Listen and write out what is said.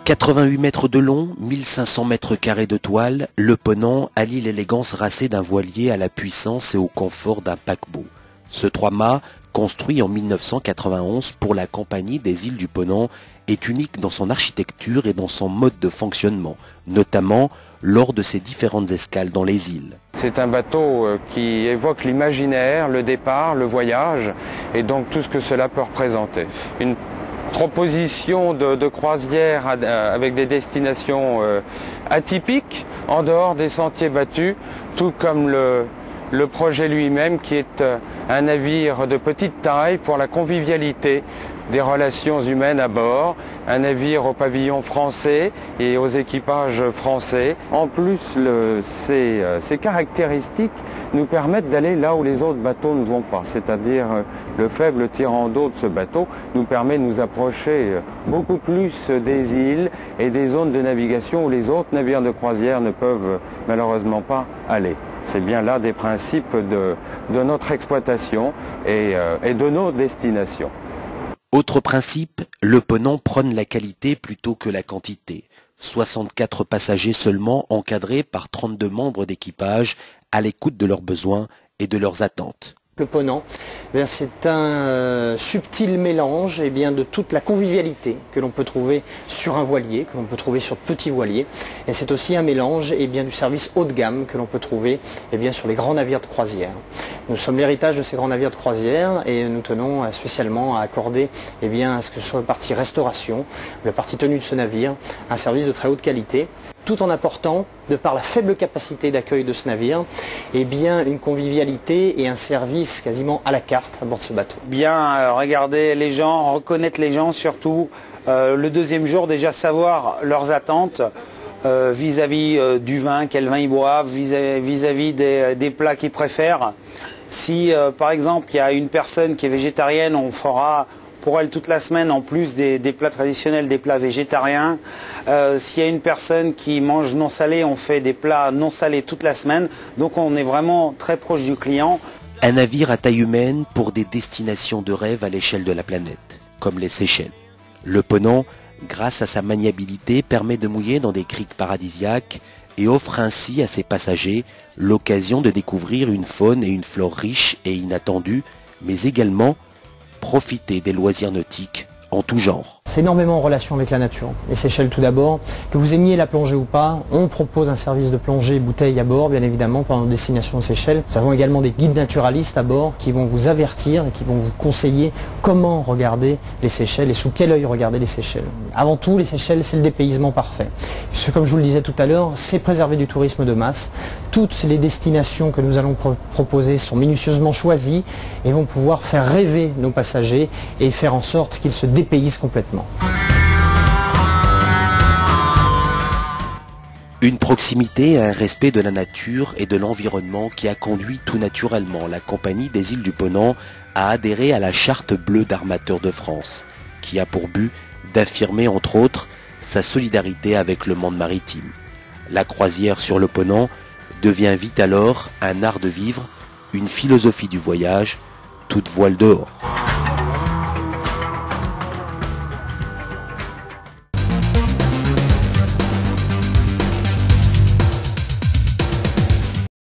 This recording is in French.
88 mètres de long, 1500 mètres carrés de toile, le Ponant allie l'élégance racée d'un voilier à la puissance et au confort d'un paquebot. Ce 3-mâts, construit en 1991 pour la Compagnie des îles du Ponant, est unique dans son architecture et dans son mode de fonctionnement, notamment lors de ses différentes escales dans les îles. C'est un bateau qui évoque l'imaginaire, le départ, le voyage et donc tout ce que cela peut représenter. Une proposition de croisière avec des destinations atypiques en dehors des sentiers battus, tout comme le projet lui-même qui est un navire de petite taille pour la convivialité des relations humaines à bord, un navire au pavillon français et aux équipages français. En plus, ces caractéristiques nous permettent d'aller là où les autres bateaux ne vont pas, c'est-à-dire le faible tirant d'eau de ce bateau nous permet de nous approcher beaucoup plus des îles et des zones de navigation où les autres navires de croisière ne peuvent malheureusement pas aller. C'est bien là des principes de notre exploitation et de nos destinations. Autre principe, le Ponant prône la qualité plutôt que la quantité. 64 passagers seulement encadrés par 32 membres d'équipage à l'écoute de leurs besoins et de leurs attentes. Le Ponant, c'est un subtil mélange de toute la convivialité que l'on peut trouver sur un voilier, que l'on peut trouver sur de petits voiliers. Et c'est aussi un mélange du service haut de gamme que l'on peut trouver sur les grands navires de croisière. Nous sommes l'héritage de ces grands navires de croisière et nous tenons spécialement à accorder à ce que ce soit la partie restauration, la partie tenue de ce navire, un service de très haute qualité, tout en apportant, de par la faible capacité d'accueil de ce navire, une convivialité et un service quasiment à la carte à bord de ce bateau. Regarder les gens, reconnaître les gens surtout. Le deuxième jour, déjà savoir leurs attentes vis-à-vis du vin, quel vin ils boivent, vis-à-vis des plats qu'ils préfèrent. Si par exemple il y a une personne qui est végétarienne, on fera pour elle toute la semaine, en plus des plats traditionnels, des plats végétariens. S'il y a une personne qui mange non salé, on fait des plats non salés toute la semaine. Donc on est vraiment très proche du client. Un navire à taille humaine pour des destinations de rêve à l'échelle de la planète, comme les Seychelles. Le Ponant, grâce à sa maniabilité, permet de mouiller dans des criques paradisiaques et offre ainsi à ses passagers l'occasion de découvrir une faune et une flore riches et inattendues, mais également profiter des loisirs nautiques en tout genre. C'est énormément en relation avec la nature. Les Seychelles tout d'abord, que vous aimiez la plongée ou pas, on propose un service de plongée bouteille à bord, bien évidemment, pendant nos destinations de Seychelles. Nous avons également des guides naturalistes à bord qui vont vous avertir et qui vont vous conseiller comment regarder les Seychelles et sous quel œil regarder les Seychelles. Avant tout, les Seychelles, c'est le dépaysement parfait. Puisque, comme je vous le disais tout à l'heure, c'est préserver du tourisme de masse. Toutes les destinations que nous allons proposer sont minutieusement choisies et vont pouvoir faire rêver nos passagers et faire en sorte qu'ils se dépaysent complètement. Une proximité et un respect de la nature et de l'environnement qui a conduit tout naturellement la Compagnie des îles du Ponant à adhérer à la Charte bleue d'Armateurs de France, qui a pour but d'affirmer entre autres sa solidarité avec le monde maritime. La croisière sur le Ponant devient vite alors un art de vivre, une philosophie du voyage, toute voile dehors.